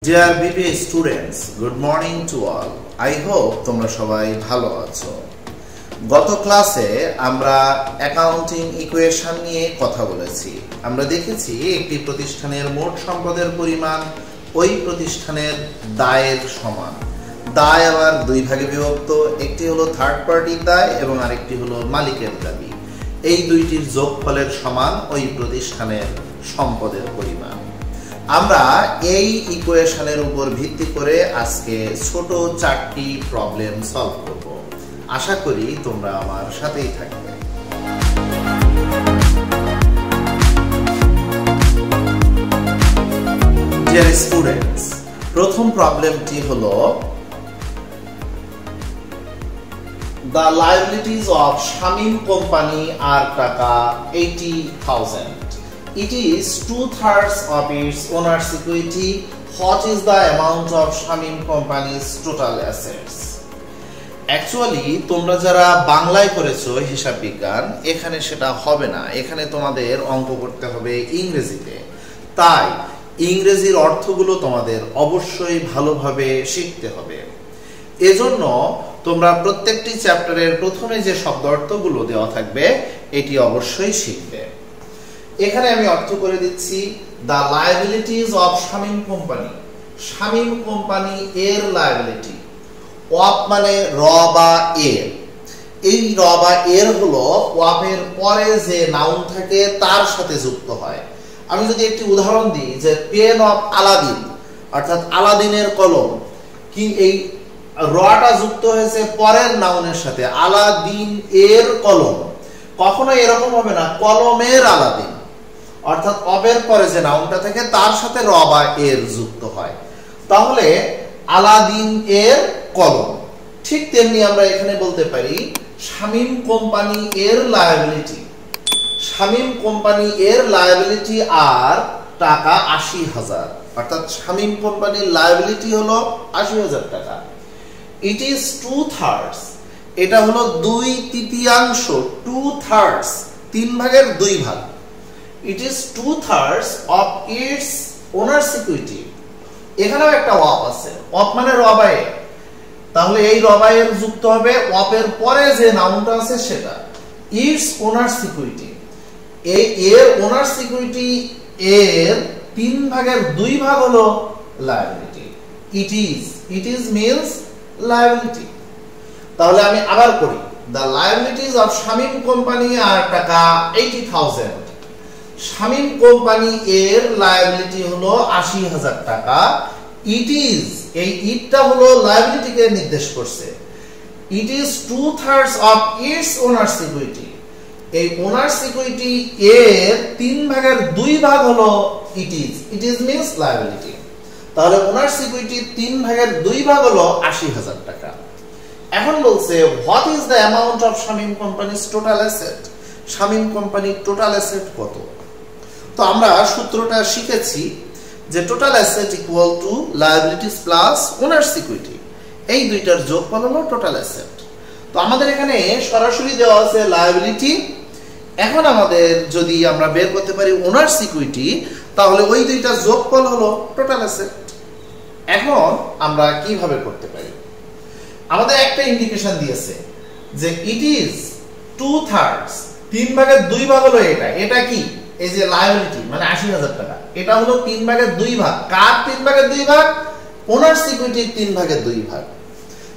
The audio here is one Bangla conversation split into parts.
Dear BBA students, good morning to all. I hope তোমরা সবাই ভালো আছো। গত ক্লাসে আমরা অ্যাকাউন্টিং ইকুয়েশন নিয়ে কথা বলেছি। আমরা দেখেছি একটি প্রতিষ্ঠানের মোট সম্পদের পরিমাণ ওই প্রতিষ্ঠানের দায়ের সমান। দায় আবার দুই ভাগে বিভক্ত, একটি হলো থার্ড পার্টির দায় এবং আরেকটি হলো মালিকের দাবি। এই দুইটির যোগফলের সমান ওই প্রতিষ্ঠানের সম্পদের পরিমাণ। আমরা এই ইকুয়েশনের উপর ভিত্তি করে আজকে ছোট চারটি প্রবলেম সলভ করব। আশা করি তোমরা আমার সাথেই থাকবে। ডিয়ার স্টুডেন্টস, প্রথম প্রবলেমটি হলো The liabilities of Shamim Company are টাকা 80,000. It is 2/3 of its owner's equity. What is the amount of Shamim Company's total assets? Actually, তোমরা যারা বাংলায় করেছো হিসাব বিজ্ঞান, এখানে সেটা হবে না। এখানে তোমাদের অঙ্ক করতে হবে ইংরেজিতে। তাই ইংরেজির অর্থগুলো তোমাদের অবশ্যই ভালোভাবে শিখতে হবে। এজন্য তোমরা প্রত্যেকটি চ্যাপ্টারের প্রথমে যে শব্দ অর্থগুলো দেওয়া থাকবে এটি অবশ্যই শিখবে। এখানে আমি অর্থ করে দিচ্ছি the liabilities of Shamim Company. Shamim Company এর লায়াবিলিটি। of মানে র বা এর। এই র বা এর হলো of এর পরে যে নাউন থাকে তার সাথে যুক্ত হয়। আমি যদি একটি উদাহরণ দিই যে পেন অফ আলাদিন, অর্থাৎ আলাদিনের কলম, কি এই রটা যুক্ত হয়েছে পরের নাউনের সাথে, আলাদিন এর কলম। কখনো এরকম হবে না কলমের আলাদিন, অর্থাৎ অবের পরে যে নাউনটা থাকে তার সাথে র বা এর যুক্ত হয়, তাহলে আলাদিন এর কলম। ঠিক তেমনি আমরা এখানে বলতে পারি শামীম কোম্পানি এর লায়াবিলিটি। শামীম কোম্পানি এর লায়াবিলিটি আর টাকা 80,000, অর্থাৎ শামীম কোম্পানির লায়াবিলিটি হলো 80,000 টাকা। ইট ইজ 2/3, এটা হলো 2/3, 2/3, 3 ভাগের 2 ভাগ। It is 2/3 of its owner's equity. এখানেও একটা অফ আছে, অফ মানে রবায়ে, তাহলে এই রবায়ে যুক্ত হবে অফ এর পরে যে নাউনটা আছে সেটা, its owner's equity। এই এর owner's equity এর 3 ভাগের 2 ভাগ হলো liability. It is means liability। তাহলে আমি আবার করি, the liabilities of Shamim Company are টাকা 80,000। শামীম কোম্পানি এর লায়াবিলিটি হলো 80,000 টাকা। ইট ইজ, এই ইটটা হলো লায়াবিলিটিকে নির্দেশ করছে। It is 2/3 of its owners equity. এই ওনার্স ইকুইটি এর 3 ভাগের 2 ভাগ হলো ইট ইজ মিন্স লায়াবিলিটি। তাহলে ওনার্স ইকুইটি 3 ভাগের 2 ভাগ হলো 80,000 টাকা। এখন বলছে what is the amount of Shamim companies total asset. Shamim কোম্পানির টোটাল অ্যাসেট কত? তো আমরা সূত্রটা শিখেছি যে total asset equal to liabilities plus owners equity. এই দুইটার যোগফল হলো টোটাল অ্যাসেট। তো আমাদের এখানে সরাসরি দেওয়া আছে লায়াবিলিটি। এখন আমাদের যদি আমরা বের করতে পারি ওনার্স ইকুইটি, তাহলে ওই দুইটার যোগফল হলো টোটাল অ্যাসেট। এখন আমরা কিভাবে করতে পারি? আমাদের একটা ইন্ডিকেশন দিয়েছে যে ইট ইজ 2/3, 3 ভাগের 2 ভাগ হলো এটা। এটা কি? এই যে লায়াবিলিটি মানে 80,000 টাকা, এটা হলো 3 ভাগের 2 ভাগ। কার 3 ভাগের 2 ভাগ? ওনার্স ইকুইটি 3 ভাগের 2 ভাগ।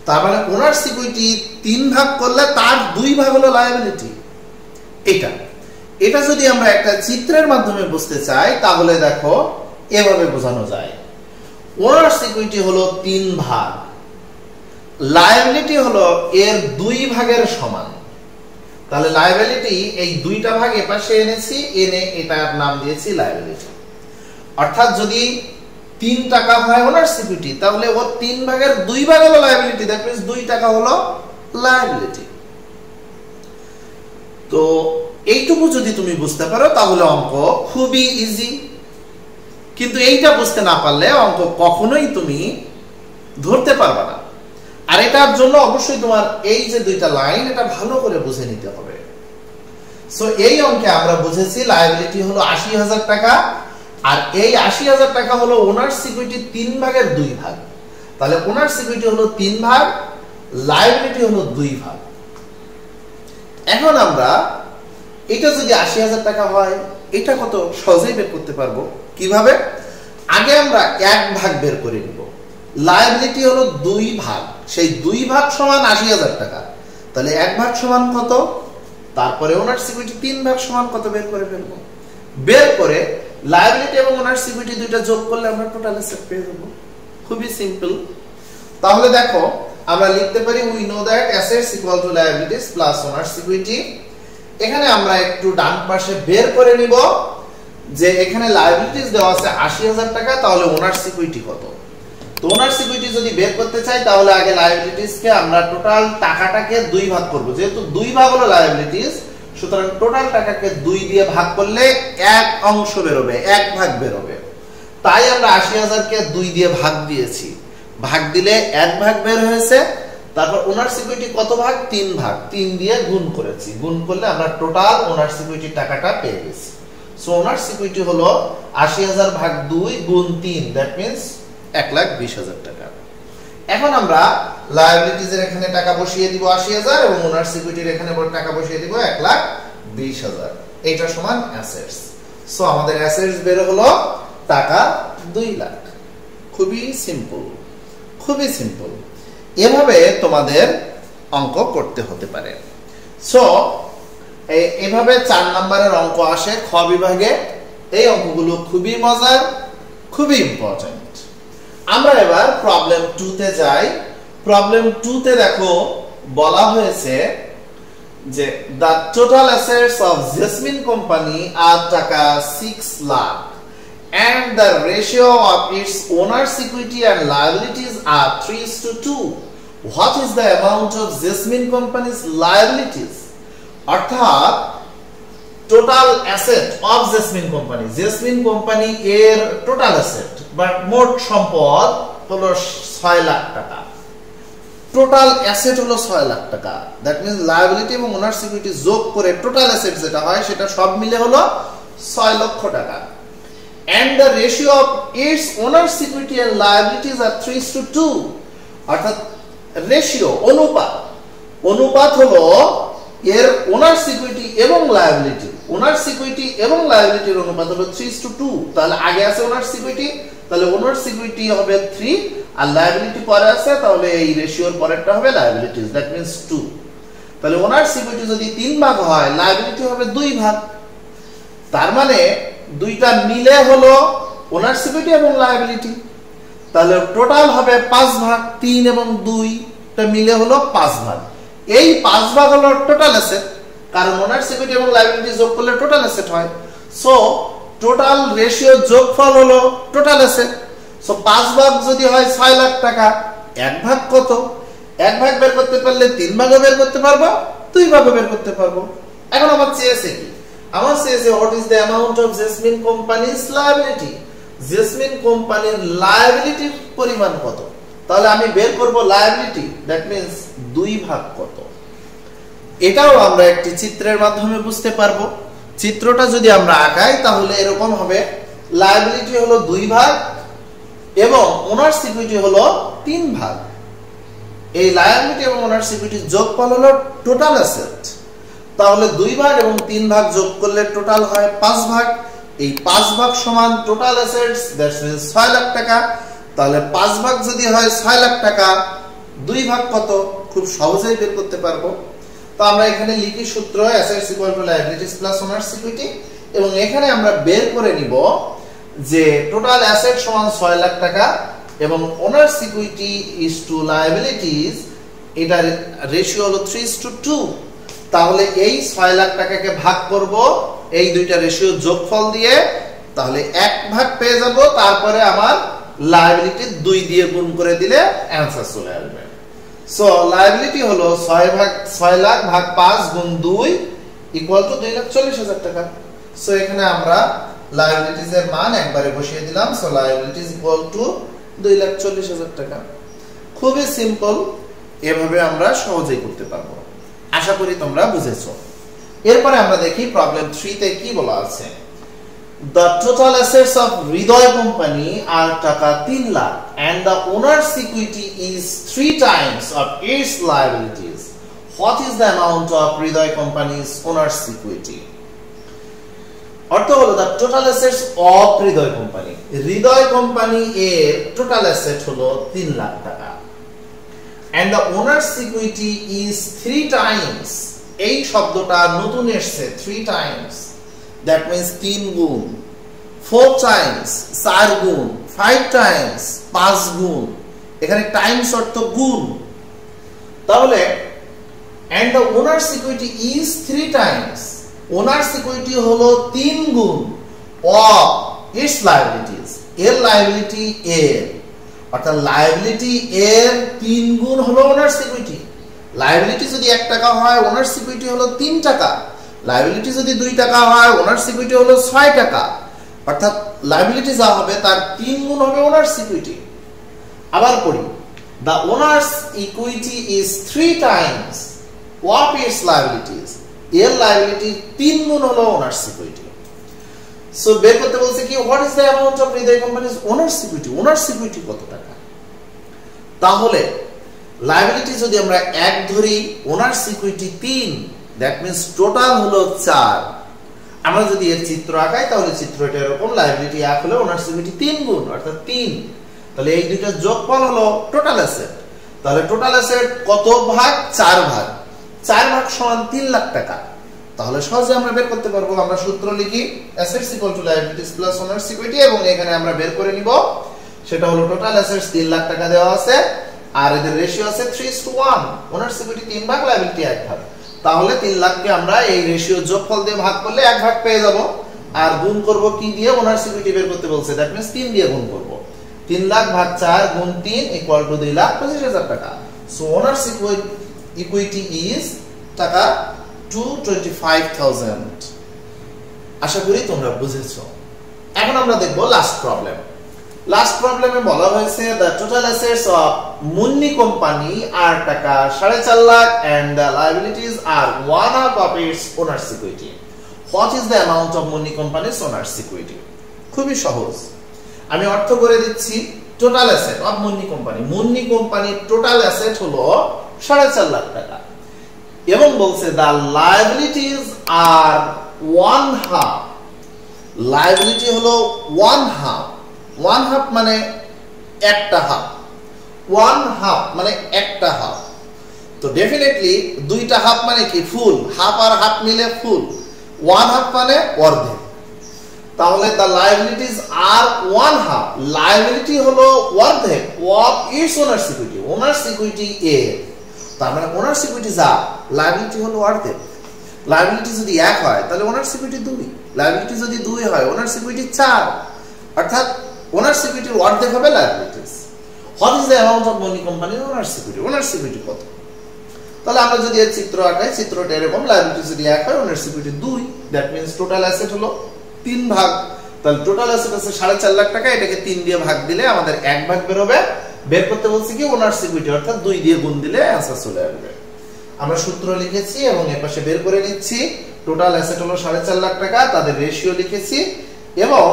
তার মানে ওনার্স ইকুইটি 3 ভাগ করলে তার 2 ভাগ হলো লায়াবিলিটি। এটা যদি আমরা একটা চিত্রের মাধ্যমে বুঝতে চাই তাহলে দেখো এভাবে বোঝানো যায়। ওনার্স ইকুইটি হলো 3 ভাগ, লায়াবিলিটি হলো এর 2 ভাগের সমান। তাহলে লায়াবিলিটি এই 2টা ভাগ এপাশে এনেছি, এনে এটার নাম দিয়েছি লায়াবিলিটি। অর্থাৎ যদি 3 টাকা হয় ওনার্স ইকুইটি, তাহলে ওর 3 ভাগের 2 ভাগ হলো লায়াবিলিটি, দ্যাট মিন্স 2 টাকা হলো লায়াবিলিটি। তো এইটুকু যদি তুমি বুঝতে পারো তাহলে অঙ্ক খুবই ইজি। কিন্তু এইটা বুঝতে না পারলে অঙ্ক কখনোই তুমি ধরতে পারবে না। আর এটার জন্য অবশ্যই তোমার এই যে দুইটা লাইন এটা ভালো করে বুঝে নিতে হবে। সো এই অঙ্কে আমরা বুঝেছি লায়াবিলিটি হলো 80,000 টাকা, আর এই ৮০,০০০ টাকা হলো ওনার্স ইকুইটি ৩ ভাগের ২ ভাগ। তাহলে ওনার্স ইকুইটি হলো ৩ ভাগ, লায়াবিলিটি হলো ২ ভাগ। এখন আমরা এটা যদি ৮০,০০০ টাকা হয়, এটা কত সহজেই বের করতে পারবো। কিভাবে? আগে আমরা ১ ভাগ বের করে নিব। লায়াবিলিটি হলো ২ ভাগ, সেই ২ ভাগ সমান ৮০,০০০ টাকা। তাহলে ১ ভাগ সমান কত, তারপরে ওনার্স ইকুইটি ৩ ভাগ সমান কত বের করে ফেলবো। বের করে লায়াবিলিটি এবং ওনার্স ইকুইটি দুইটা যোগ করলে আমরা টোটাল অ্যাসেট পেয়ে যাব। খুবই সিম্পল। তাহলে দেখো আমরা লিখতে পারি we know that assets equal to liabilities plus owners equity. এখানে আমরা একটু ডান পাশে বের করে নিব যে এখানে লায়াবিলিটিস দেওয়া আছে ৮০,০০০ টাকা, তাহলে ওনার্স ইকুইটি কত। তো ওনার্স ইকুইটি যদি বের করতে চাই তাহলে আগে লায়াবিলিটিস কে আমরা টোটাল টাকাটাকে ২ ভাগ করব। যেহেতু ২ ভাগ হলো লায়াবিলিটিস, সুতরাং টোটাল টাকাকে ২ দিয়ে ভাগ করলে ১ অংশ বেরোবে, ১ ভাগ বেরোবে। তাই আমরা ৮০,০০০ কে ২ দিয়ে ভাগ দিয়েছি, ভাগ দিলে ১ ভাগ বের হয়েছে। তারপর ওনার্স ইকুইটি কত ভাগ, ৩ ভাগ, ৩ দিয়ে গুণ করেছি, গুণ করলে আমরা টোটাল ওনার্স ইকুইটি টাকাটা পেয়ে গেছি। সো ওনার্স ইকুইটি হলো ৮০,০০০ ভাগ ২ গুণ ৩, দ্যাট মিন্স ১,২০,০০০ টাকা। এখন আমরা লায়াবিলিটিজ এর এখানে টাকা বসিয়ে দিব ৮০,০০০ এবং ওনার্স ইকুইটির এখানে টাকা বসিয়ে দিব ১,২০,০০০। এটা সমান অ্যাসেটস। সো আমাদের অ্যাসেটস বের হলো টাকা ২ লাখ। খুবই সিম্পল, খুবই সিম্পল। এভাবে তোমাদের অঙ্ক করতে হতে পারে। সো এভাবে ৪ নম্বরের অঙ্ক আসে খ বিভাগে। এই অঙ্কগুলো খুবই মজার, খুবই ইম্পর্টেন্ট। আমরা এবার প্রবলেম 2 তে যাই। প্রবলেম 2 তে দেখো বলা হয়েছে যে the total assets of Jasmine Company are টাকা 6 lakh and the ratio of its owner's equity and liabilities are 3:2. What is the amount of Jasmine Company's liabilities? অর্থাৎ total asset of jasmine company, jasmine company এর টোটাল অ্যাসেট বা মোট সম্পদ হলো ৬ লাখ টাকা। টোটাল অ্যাসেট হলো ৬ লাখ টাকা। দ্যাট মিন্স লায়াবিলিটি এবং ওনার্স ইকুইটি যোগ করে টোটাল অ্যাসেট যেটা হয় সেটা সব মিলে হলো ৬ লক্ষ টাকা। And the ratio of its owners equity and liabilities are 3:2. অর্থাৎ রেশিও, অনুপাত, অনুপাত হলো এর ওনার্স ইকুইটি এবং লায়াবিলিটি, ওনার্স ইকুইটি এবং লায়াবিলিটির অনুপাত হলো 3:2। তাহলে আগে আছে ওনার্স ইকুইটি, তাহলে ওনার্স ইকুইটি হবে 3 আর লায়াবিলিটি পরে আছে, তাহলে এই রেশিওর পরেরটা হবে লায়াবিলিটিস, দ্যাট মিন্স 2। তাহলে ওনার্স ইকুইটি যদি ৩ ভাগ হয়, লায়াবিলিটি হবে ২ ভাগ। তার মানে দুইটা মিলে হলো ওনার্স ইকুইটি এবং লায়াবিলিটি। তাহলে টোটাল হবে ৫ ভাগ, ৩ এবং ২ টা মিলে হলো ৫ ভাগ। এই ৫ ভাগ হলো টোটাল অ্যাসেট, কারণ ওনার্স ইকুইটি এবং লায়াবিলিটি যোগ করলে টোটাল অ্যাসেট হয়। সো টোটাল রেশিও যোগফল হলো টোটাল অ্যাসেট। সো ৫ ভাগ যদি হয় ৬ লাখ টাকা, ১ ভাগ কত? ১ ভাগ বের করতে পারলে ৩ ভাগও বের করতে পারবো, ২ ভাগও বের করতে পারবো। এখন আমার চেয়েছে কি? আমার চেয়েছে what is the amount of jasmine companies liability, jasmine কোম্পানির লায়াবিলিটির পরিমাণ কত। তাহলে আমি বের করব লায়াবিলিটি, দ্যাট মিন্স ২ ভাগ কত। এটাও আমরা একটি চিত্রের মাধ্যমে বুঝতে পারবো। চিত্রটা যদি আমরা আঁকাই তাহলে এরকম হবে, লায়াবিলিটি হলো ২ ভাগ এবং ওনার্স ইকুইটি হলো ৩ ভাগ। এই লায়াবিলিটি এবং ওনার্স ইকুইটির যোগফল হলো টোটাল অ্যাসেট। তাহলে ২ ভাগ এবং ৩ ভাগ যোগ করলে টোটাল হয় ৫ ভাগ। এই ৫ ভাগ সমান total assets, that's means ৬ lakh টাকা। তাহলে ৫ ভাগ যদি হয় ৬ লাখ টাকা, ২ ভাগ কত? খুব সহজেই বের করতে পারবো। তো আমরা এখানে লিখি সূত্র assets equal to liabilities plus owners equity, এবং এখানে আমরা বের করে নিব যে টোটাল অ্যাসেট সমান ৬ লাখ টাকা এবং owners equity is to liabilities, এটার রেশিও হলো 3:2। তাহলে এই ৬ লাখ টাকাকে ভাগ করব এই দুইটা রেশিও যোগফল দিয়ে, তাহলে ১ ভাগ পেয়ে যাব। তারপরে আমার লায়াবিলিটি ২ দিয়ে গুণ করে দিলে অ্যানসার চলে আসবে। সো লায়াবিলিটি হলো ৬ লাখ ভাগ ৫ গুণ ২ ইকুয়াল টু ২,৪০,০০০ টাকা। সো এখানে আমরা লায়াবিলিটিজ এর মান একবারে বসিয়ে দিলাম। সো লায়াবিলিটিজ ইকুয়াল টু ২,৪০,০০০ টাকা। খুবই সিম্পল, এভাবে আমরা সহজেই করতে পারবো। আশা করি তোমরা বুঝেছো। এরপরে আমরা দেখি প্রবলেম 3 তে কি বলা আছে। the total assets of Hridoy company are টাকা 3 lakh and the owner's equity is 3 times of its liabilities. What is the amount of Hridoy company's owner's equity? অর্থ হলো the total assets of Hridoy company. Hridoy company এর total asset হলো 3 লাখ টাকা and the owner's equity is 3 times. এই শব্দটা নতুন এসেছে 3 times. That means 3 গুণ, 4 times 4 গুণ, 5 times 5 গুণ। এখানে টাইমস অর্থ গুণ। তাহলে and the owner's equity is 3 times. Owner's equity হলো 3 গুণ of its liabilities. এর liability এর অর্থাৎ liability এর 3 গুণ হলো owner's equity. Liability যদি 1 টাকা হয় owner's equity হলো 3 টাকা। লায়াবিলিটি যদি 2 টাকা হয় ওনার্স ইকুইটি হলো 6 টাকা। অর্থাৎ লায়াবিলিটি যা হবে তার 3 গুণ হবে ওনার্স ইকুইটি। আবার পড়ি, the owner's equity is 3 times of its liabilities. এর লায়াবিলিটি 3 গুণ হলো ওনার্স ইকুইটি। সো বের করতে বলছে কি what is the amount of Hridoy company's owner's equity? Owners equity কত টাকা? তাহলে লায়াবিলিটি যদি আমরা 1 ধরি owners equity 3, that means total হলো 4। আমরা যদি এর চিত্র আঁকাই তাহলে চিত্রটা এরকম, লায়াবিলিটি 1 হলে ওনার্স ইকুইটি 3 গুণ অর্থাৎ 3। তাহলে এই দুইটা যোগফল হলো টোটাল অ্যাসেট। তাহলে টোটাল অ্যাসেট কত ভাগ? 4 ভাগ। 4 ভাগ সমান 3 লাখ টাকা। তাহলে সহজে আমরা বের করতে পারবো। আমরা সূত্র লিখি assets equal to liabilities plus owners equity এবং এখানে আমরা বের করে নিব সেটা হলো টোটাল অ্যাসেটস 3 লাখ টাকা দেওয়া আছে আর এদের রেশিও আছে 3:1। ওনার্স ইকুইটি 3 ভাগ, লায়াবিলিটি 1 ভাগ। তাহলে 3 লাখকে আমরা এই রেশিও যোগফল দিয়ে ভাগ করলে 1 ভাগ পেয়ে যাব। আর গুণ করব কি দিয়ে? ওনার্স ইকুইটি বের করতে বলছে, দ্যাট মিন্স 3 দিয়ে গুণ করব। 3 লাখ ভাগ 4 গুণ 3 ইকুয়াল টু 2,25,000 টাকা। সো ওনার্স ইকুইটি ইজ টাকা 225,000। আশা করি তোমরা বুঝেছো। এখন আমরা দেখব লাস্ট প্রবলেম। লাস্ট প্রবলেমে বলা হয়েছে the total assets of Munni company আর টাকা 4.5 lakh and the liabilities are 1/2 of its owner's equity. What is the amount of Munni কোম্পানি's owner's equity? খুবই সহজ, আমি অর্থ করে দিচ্ছি। Total asset of Munni company, Munni কোম্পানির টোটাল অ্যাসেট হলো 4.5 লাখ টাকা এবং বলছে the liabilities are 1/2। লায়াবিলিটি হলো 1/2। 1/2 মানে একটা হাফ। 1/2 মানে একটা হাফ। তো ডেফিনেটলি দুইটা হাফ মানে কি? ফুল। হাফ আর হাফ মিলে ফুল। 1/2 মানে অর্ধেক। তাহলে the liabilities are 1/2। লায়াবিলিটি হলো অর্ধেক of its owner's equity। Owners equity এর, তার মানে ওনার্স ইকুইটি যা, লায়াবিলিটি হলো অর্ধেক। লায়াবিলিটি যদি 1 হয় তাহলে ওনার্স ইকুইটি 2, লায়াবিলিটি যদি 2 হয় ওনার্স ইকুইটি 4। অর্থাৎ ওনার্স ইকুইটির অর্ধেক হবে liabilities. What is the amount of Munni কোম্পানির ওনার্স ইকুইটি? ওনার্স ইকুইটি কত? তাহলে আমরা যদি এর চিত্র আঁকাই, চিত্রটা এরকম, লায়াবিলিটি যদি 1 হয় owners equity 2, that means total asset হলো 3 ভাগ। তাহলে টোটাল অ্যাসেট আছে 4.5 লাখ টাকা, এটাকে 3 দিয়ে ভাগ দিলে আমাদের 1 ভাগ বের হবে। বের করতে বলছি কি ওনার্স ইকুইটি, অর্থাৎ 2 দিয়ে গুণ দিলে অ্যানসার চলে আসবে। আমরা সূত্র লিখেছি এবং এর পাশে বের করে নিচ্ছি। টোটাল অ্যাসেট হলো 4.5 লাখ টাকা, তাদের রেশিও লিখেছি এবং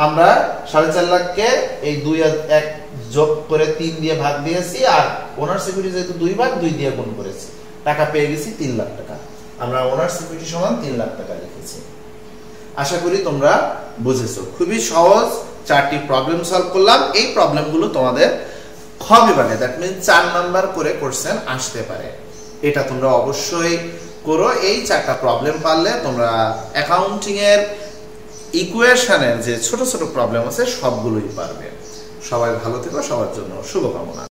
আমরা 4.5 লাখকে এই 2 আর 1 যোগ করে 3 দিয়ে ভাগ দিয়েছি আর ওনার্স ইকুইটি যেহেতু 2 ভাগ 2 দিয়ে গুণ করেছি, টাকা পেয়ে গেছি 3 লাখ টাকা। আমরা ওনার্স ইকুইটি সমান 3 লাখ টাকা লিখেছি। আশা করি তোমরা বুঝেছো। খুবই সহজ 4টি প্রবলেম সলভ করলাম। এই প্রবলেমগুলো তোমাদের খ বিভাগে, দ্যাট মিন্স 4 নাম্বার করে কোশ্চেন আসতে পারে। এটা তোমরা অবশ্যই করো। এই 4টা প্রবলেম পারলে তোমরা অ্যাকাউন্টিং এর ইকুয়েশনের যে ছোট ছোট প্রবলেম আছে সবগুলোই পারবে। সবাই ভালো থেকো, সবার জন্য শুভকামনা।